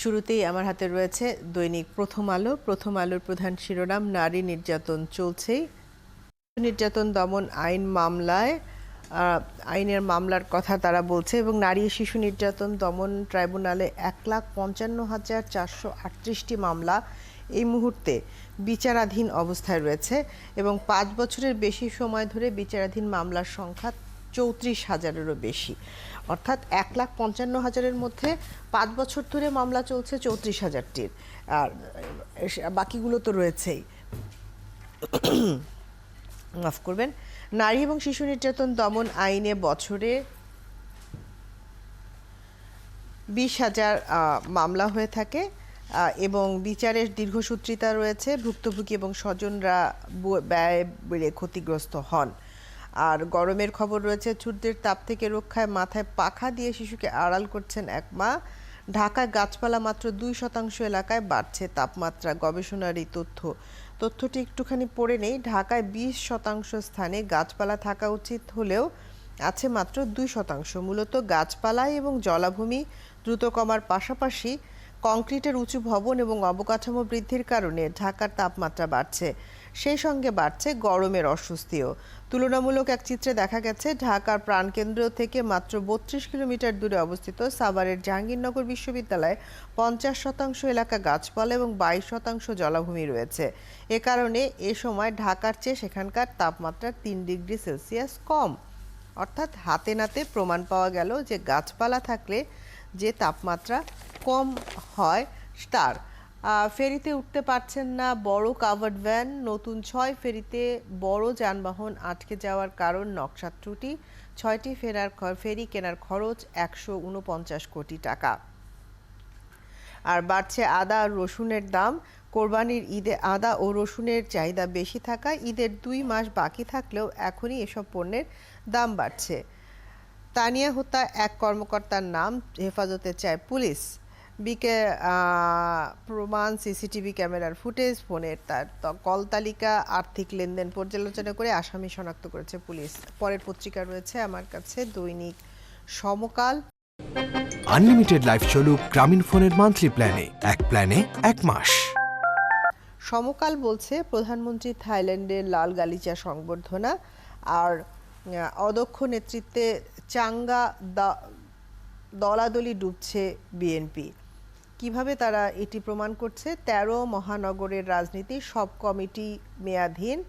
শুরুতেই আমার হাতে রয়েছে দৈনিক প্রথম আলো। প্রথম আলোর প্রধান শিরোনাম, নারী নির্যাতন চলছেই। নির্যাতন দমন আইনের মামলার কথা তারা বলছে এবং নারী শিশু নির্যাতন দমন ট্রাইব্যুনালে ১,৫৫,৪৩৮টি মামলা এই মুহূর্তে বিচারাধীন অবস্থায় রয়েছে এবং ৫ বছরের বেশি সময় ধরে বিচারাধীন মামলার সংখ্যা ৩৪,০০০-এরও বেশি। অর্থাৎ ১,৫৫,০০০-এর মধ্যে ৫ বছর ধরে মামলা চলছে ৩৪,০০০-টির, আর বাকিগুলো তো রয়েছেই। মাফ করবেন। নারী এবং শিশু নির্যাতন দমন আইনে বছরে ২০,০০০ মামলা হয়ে থাকে এবং বিচারের দীর্ঘসূত্রিতা রয়েছে। ভুক্তভোগী এবং স্বজনরা ব্যয় বেড়ে ক্ষতিগ্রস্ত হন। আর গরমের খবর রয়েছে, সূর্যের তাপ থেকে রক্ষায় মাথায় পাখা দিয়ে শিশুকে আড়াল করছেন এক মা। ঢাকায় গাছপালা মাত্র ২% এলাকায় বাড়ছে তাপমাত্রা, গবেষণার এই তথ্যটি একটুখানি পড়ে নেই। ঢাকায় ২০% স্থানে গাছপালা থাকা উচিত হলেও আছে মাত্র ২%। মূলত গাছপালায় এবং জলাভূমি দ্রুত কমার পাশাপাশি কংক্রিটের উঁচু ভবন এবং অবকাঠামো বৃদ্ধির কারণে ঢাকার তাপমাত্রা বাড়ছে। সেই সঙ্গে বাড়ছে গরমের অস্বস্তিও। তুলনামূলক এক চিত্রে দেখা গেছে, ঢাকার প্রাণকেন্দ্র থেকে মাত্র ৩২ কিলোমিটার দূরে অবস্থিত সাভারের জাহাঙ্গীরনগর বিশ্ববিদ্যালয়ে ৫০% এলাকা গাছপালা এবং ২২% জলাভূমি রয়েছে। এ কারণে এ সময় ঢাকার চেয়ে সেখানকার তাপমাত্রা ৩ ডিগ্রি সেলসিয়াস কম। অর্থাৎ হাতে নাতে প্রমাণ পাওয়া গেল যে গাছপালা থাকলে যে তাপমাত্রা কম হয় তার। ফেরিতে উঠতে পারছেন না বড় কাভার্ড ভ্যান। নতুন ৬ ফেরিতে বড় যানবাহন আটকে যাওয়ার কারণ নকশা ত্রুটি। ৬টি ফেরি কেনার খরচ ১৪৯ কোটি টাকা। আর বাড়ছে আদা আর রসুনের দাম। কোরবানির ঈদে আদা ও রসুনের চাহিদা বেশি থাকায় ঈদের ২ মাস বাকি থাকলেও এখনই এসব পণ্যের দাম বাড়ছে। তানিয়া হত্যা এক কর্মকর্তার নাম হেফাজতে চায় পুলিশ। প্রমাণ, সিসিটিভি ক্যামেরার ফুটেজ, ফোনের তার কল তালিকা, আর্থিক লেনদেন পর্যালোচনা করে আসামি শনাক্ত করেছে পুলিশ। পরের পত্রিকা রয়েছে আমার কাছে দৈনিক সমকাল। আনলিমিটেড লাইফ চলুক গ্রামীণ ফোনের মান্থলি প্ল্যানে, এক প্ল্যানে ১ মাস। সমকাল বলছে, প্রধানমন্ত্রী থাইল্যান্ডের লাল গালিচা সংবর্ধনা আর অদক্ষ নেতৃত্বে চাঙ্গা দলাদলি ডুবছে বিএনপি। কিভাবে তারা এটি প্রমাণ করছে? ১৩ মহানগরের রাজনীতি, সব কমিটি মেয়াদহীন,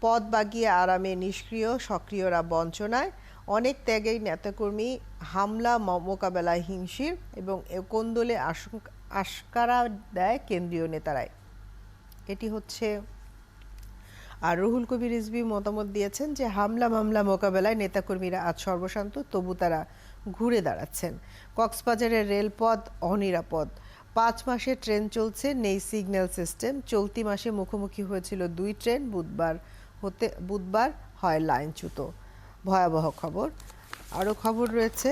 পদ বাগিয়ে আরামে নিষ্ক্রিয়, সক্রিয়রা বঞ্চনায়, অনেক ত্যাগেই নেতাকর্মী হামলা মোকাবেলায় হিমশির এবং কোন্দলে আশকারা দেয় কেন্দ্রীয় নেতারাই। এটি হচ্ছে। আর রুহুল কবির রিজভী মতামত দিয়েছেন যে হামলা মামলা মোকাবেলায় নেতাকর্মীরা আজ সর্বশান্ত, তবু তারা ঘুরে দাঁড়াচ্ছেন। কক্সবাজারের রেলপথ অনিরাপদ। ৫ মাসে ট্রেন চলছে, নেই সিগন্যাল সিস্টেম। চলতি মাসে মুখোমুখি হয়েছিল ২ ট্রেন, বুধবার হয় লাইনচ্যুত। ভয়াবহ খবর। আরও খবর রয়েছে,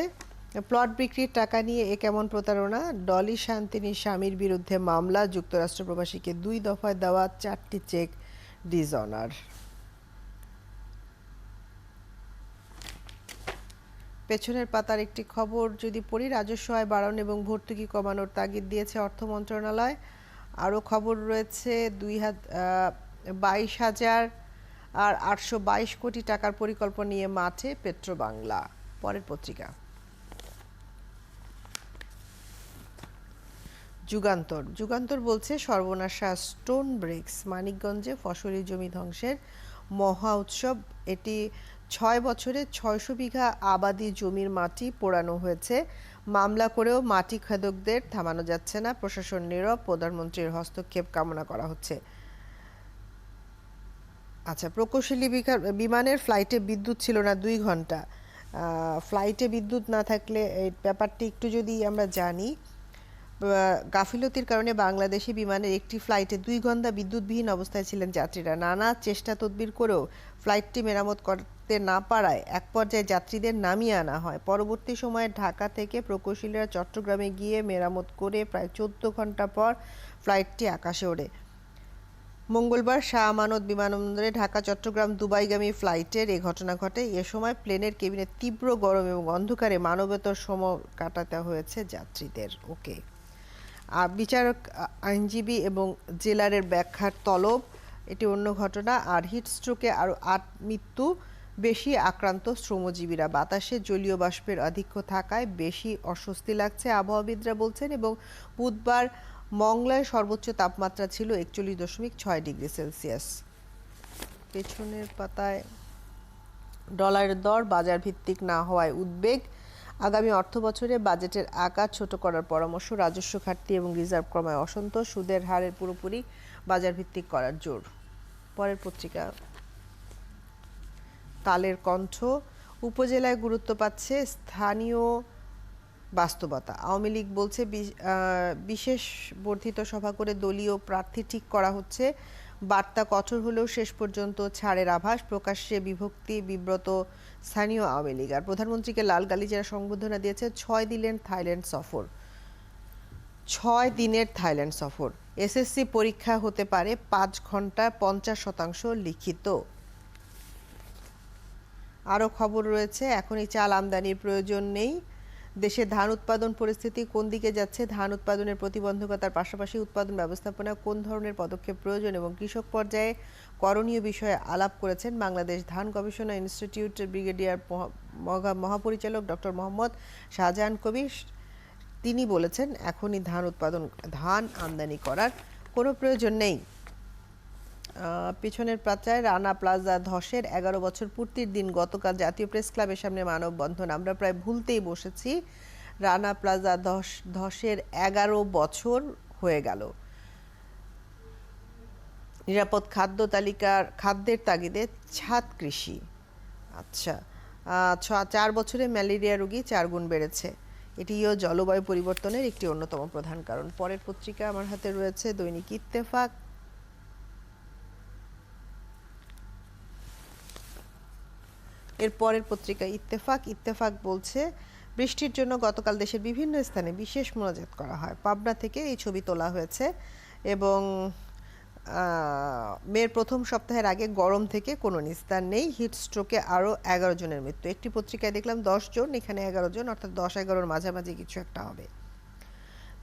প্লট বিক্রির টাকা নিয়ে এ কেমন প্রতারণা। ডলি শান্তিনীর স্বামীর বিরুদ্ধে মামলা, যুক্তরাষ্ট্র প্রবাসীকে ২ দফায় দেওয়া ৪টি চেক ডিসঅনার। পেছনের পাতার একটি খবর যদি পড়ি, রাজস্ব আয় বাড়ানো এবং ভর্তুকি কমানোর তাগিদ দিয়েছে অর্থ মন্ত্রণালয়। আরও খবর রয়েছে, 22,822 কোটি টাকার পরিকল্পনা নিয়ে মাঠে পেট্রোবাংলা। পরের পত্রিকা যুগান্তর বলছে, সর্বনাশা স্টোন ব্রেক্স। মানিকগঞ্জে ফসলি জমি ধ্বংসের মহা উৎসব। এটি ৬ বছরে ৬০০ বিঘা আবাদি জমির মাটি পোড়ানো হয়েছে। মামলা করেও মাটি খেদকদের থামানো যাচ্ছে না, প্রশাসন নীরব, প্রধানমন্ত্রীর হস্তক্ষেপ কামনা করা হচ্ছে। আচ্ছা, প্রকৌশলী বিমানের ফ্লাইটে বিদ্যুৎ ছিল না 2 ঘন্টা। ফ্লাইটে বিদ্যুৎ না থাকলে এই ব্যাপারটি একটু যদি আমরা জানি, গাফিলতির কারণে বাংলাদেশি বিমানের একটি ফ্লাইটে 2 ঘন্টা বিদ্যুৎবিহীন অবস্থায় ছিলেন যাত্রীরা। নানা চেষ্টা তদবির করেও ফ্লাইটটি মেরামত করতে না পারায় এক পর্যায়ে যাত্রীদের নামিয়ে আনা হয়। পরবর্তী সময়ে ঢাকা থেকে প্রকৌশলীরা চট্টগ্রামে গিয়ে মেরামত করে প্রায় 14 ঘন্টা পর ফ্লাইটটি আকাশে ওড়ে। মঙ্গলবার শাহ আমানত বিমানবন্দরে ঢাকা চট্টগ্রাম দুবাইগামী ফ্লাইটের এ ঘটনা ঘটে। এ সময় প্লেনের কেবিনে তীব্র গরম এবং অন্ধকারে মানবেতর সময় কাটাতে হয়েছে যাত্রীদের। ওকে। বিচারক আইনজীবী এবং জেলারের ব্যাখ্যার তলব, এটি অন্য ঘটনা। আর হিটস্ট্রোকে আরও ৮ মৃত্যু, বেশি আক্রান্ত শ্রমজীবীরা। বাতাসে জলীয় বাষ্পের আধিক্য থাকায় বেশি অস্বস্তি লাগছে আবহাওয়াবিদরা বলছেন। এবং বুধবার মংলায় সর্বোচ্চ তাপমাত্রা ছিল 41.6 ডিগ্রি সেলসিয়াস। পেছনের পাতায় ডলারের দর বাজার ভিত্তিক না হওয়ায় উদ্বেগ। আগামী অর্থবছরে বাজেটের আকার ছোট করার পরামর্শ। রাজস্ব ঘাটতি এবং রিজার্ভ কমায় অসন্তোষ। সুদের হারের পুরোপুরি বাজার ভিত্তিক করার জোর। পরের পত্রিকা কালের কণ্ঠ, উপজেলায় গুরুত্ব পাচ্ছে স্থানীয় বাস্তবতা। আওয়ামী লীগ বলছে বিশেষ বর্ধিত সভা করে দলীয় প্রার্থী ঠিক করা হচ্ছে। বার্তা কঠোর হলেও শেষ পর্যন্ত ছাড়ের আভাস। প্রকাশ্যে বিভক্তি বিব্রত স্থানীয় আওয়ামী লীগ। আর প্রধানমন্ত্রীকে লাল গালিচারা সংবর্ধনা দিয়েছে 6 দিনের থাইল্যান্ড সফর। 6 দিনের থাইল্যান্ড সফর। এসএসসি পরীক্ষা হতে পারে 5 ঘন্টা, 50% লিখিত। আরও খবর রয়েছে, এখনই চাল আমদানির প্রয়োজন নেই। দেশে ধান উৎপাদন পরিস্থিতি কোন দিকে যাচ্ছে, ধান উৎপাদনের প্রতিবন্ধকতার পাশাপাশি উৎপাদন ব্যবস্থাপনা কোন ধরনের পদক্ষেপ প্রয়োজন এবং কৃষক পর্যায়ে করণীয় বিষয়ে আলাপ করেছেন বাংলাদেশ ধান গবেষণা ইনস্টিটিউটের ব্রিগেডিয়ার মহাপরিচালক ডক্টর মোহাম্মদ শাহজাহান কবির। তিনি বলেছেন, এখনই ধান আমদানি করার কোনো প্রয়োজন নেই। পিছনের পাতায় রানা প্লাজা ধসের 11 বছর পূর্তির দিন গতকাল জাতীয় প্রেস ক্লাবের সামনে মানববন্ধন। আমরা প্রায় ভুলতেই বসেছি, রানা প্লাজা ধসের 11 বছর হয়ে গেল। নিরাপদ খাদ্যের তাগিদে ছাদ কৃষি। আচ্ছা, 4 বছরে ম্যালেরিয়া রোগী 4 গুণ বেড়েছে। এটিও জলবায়ু পরিবর্তনের একটি অন্যতম প্রধান কারণ। পরের পত্রিকা আমার হাতে রয়েছে দৈনিক ইত্তেফাক। এর পরের পত্রিকা ইত্তেফাক বলছে, বৃষ্টির জন্য গতকাল দেশের বিভিন্ন স্থানে বিশেষ মোনাজাত করা হয়। পাবনা থেকে এই ছবি তোলা হয়েছে। এবং মের প্রথম সপ্তাহের আগে গরম থেকে কোনো নিস্তার নেই। হিটস্ট্রোকে আরও 11 জনের মৃত্যু। একটি পত্রিকায় দেখলাম 10 জন, এখানে 11 জন, অর্থাৎ 10-11-র মাঝামাঝি কিছু একটা হবে।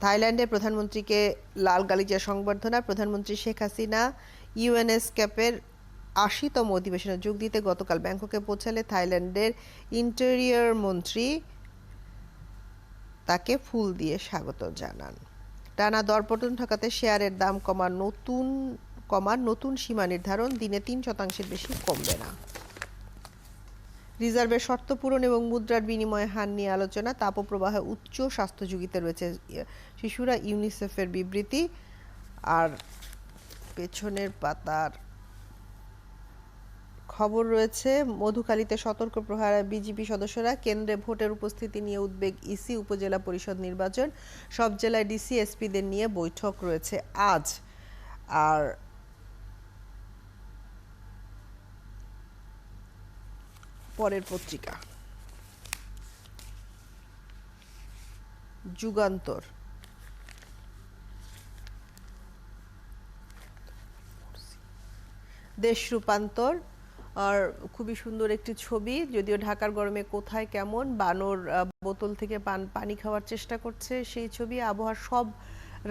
থাইল্যান্ডে প্রধানমন্ত্রীকে লাল গালিচা সংবর্ধনা। প্রধানমন্ত্রী শেখ হাসিনা ইউএনএসক্যাপের 80তম অধিবেশনে যোগ দিতে গতকাল ব্যাংককে পৌঁছালে থাইল্যান্ডের ইন্টেরিয়র মন্ত্রী তাকে ফুল দিয়ে স্বাগত জানান। টানা দরপতন ঠেকাতে শেয়ারের দাম কমার নতুন সীমা নির্ধারণ, দিনে 3% বেশি কমবে না। রিজার্ভের শর্ত পূরণ এবং মুদ্রার বিনিময়ে হার নিয়ে আলোচনা। তাপপ্রবাহে উচ্চ স্বাস্থ্য ঝুঁকিতে রয়েছে শিশুরা, ইউনিসেফের বিবৃতি। আর পেছনের পাতার খবর রয়েছে, মধুখালীতে সতর্ক প্রহরায় বিজিবি সদস্যরা। কেন্দ্রে ভোটের উপস্থিতি নিয়ে উদ্বেগ ইসি। উপজেলা পরিষদ নির্বাচন, সব জেলায় ডিসি এসপিদের নিয়ে বৈঠক রয়েছে আজ। আর পরের পত্রিকা যুগান্তর। দেশ রূপান্তর। আর খুবই সুন্দর একটি ছবি, যদিও ঢাকার গরমে কোথায় কেমন বানর বোতল থেকে পানি খাওয়ার চেষ্টা করছে সেই ছবি। আবহাওয়ার সব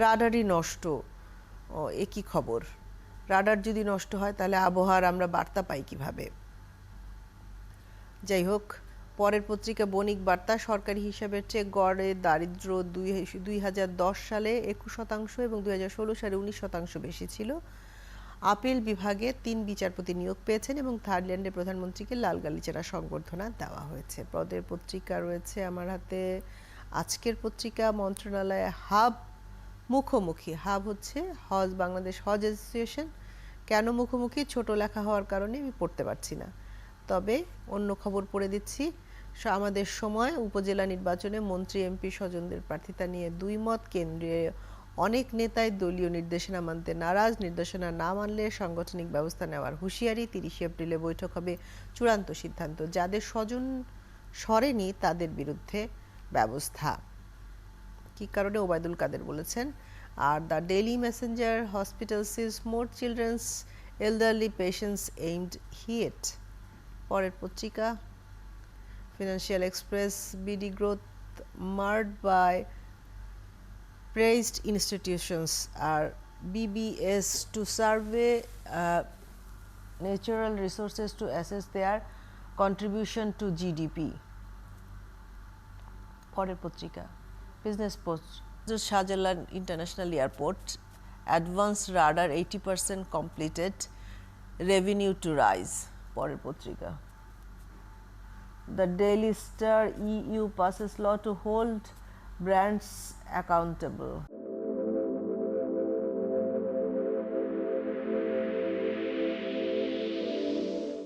রাডারই নষ্ট। একই খবর, রাডার যদি নষ্ট হয় তাহলে আবহাওয়ার আমরা বার্তা পাই কিভাবে? যাই হোক, পরের পত্রিকা বণিক বার্তা। সরকারি হিসাবের চেয়ে গড়ে দারিদ্র্য 2010 সালে 21% এবং 2016 সালে 19% বেশি ছিল। আপিল বিভাগে 3 বিচারপতি নিয়োগ পেয়েছেন এবং থাইল্যান্ডের প্রধানমন্ত্রীকে লাল গালিচারা সংবর্ধনা দেওয়া হয়েছে। পদের পত্রিকা রয়েছে আমার হাতে। আজকের পত্রিকা মন্ত্রণালয়ে মুখোমুখি। হচ্ছে বাংলাদেশ হজ অ্যাসোসিয়েশন। কেন মুখোমুখি? ছোট লেখা হওয়ার কারণে আমি পড়তে পারছি না, তবে অন্য খবর পড়ে দিচ্ছি। আমাদের সময় উপজেলা নির্বাচনে মন্ত্রী এমপি স্বজনদের প্রার্থিতা নিয়ে 2 মত। কেন্দ্রীয় অনেক নেতাই দলীয় নির্দেশনা মানতে নারাজ। নির্দেশনা না মানলে সাংগঠনিক ব্যবস্থা নেওয়ার হুঁশিয়ারি। 30 এপ্রিলে বৈঠক হবে চূড়ান্ত সিদ্ধান্ত। যাদের স্বজন সরেনি তাদের বিরুদ্ধে ব্যবস্থা। কি কারণে? ওবায়দুল কাদের বলেছেন। আর the Daily Messenger, hospital sees more children's elderly patients amid heat. পরের পত্রিকা Financial Express, BD growth marred by praised institutions are BBS to survey natural resources to assess their contribution to GDP. পরের পত্রিকা business post Shahjalal international airport advance radar 80% completed revenue to rise পরের পত্রিকা the daily star EU passes law to hold brands accountable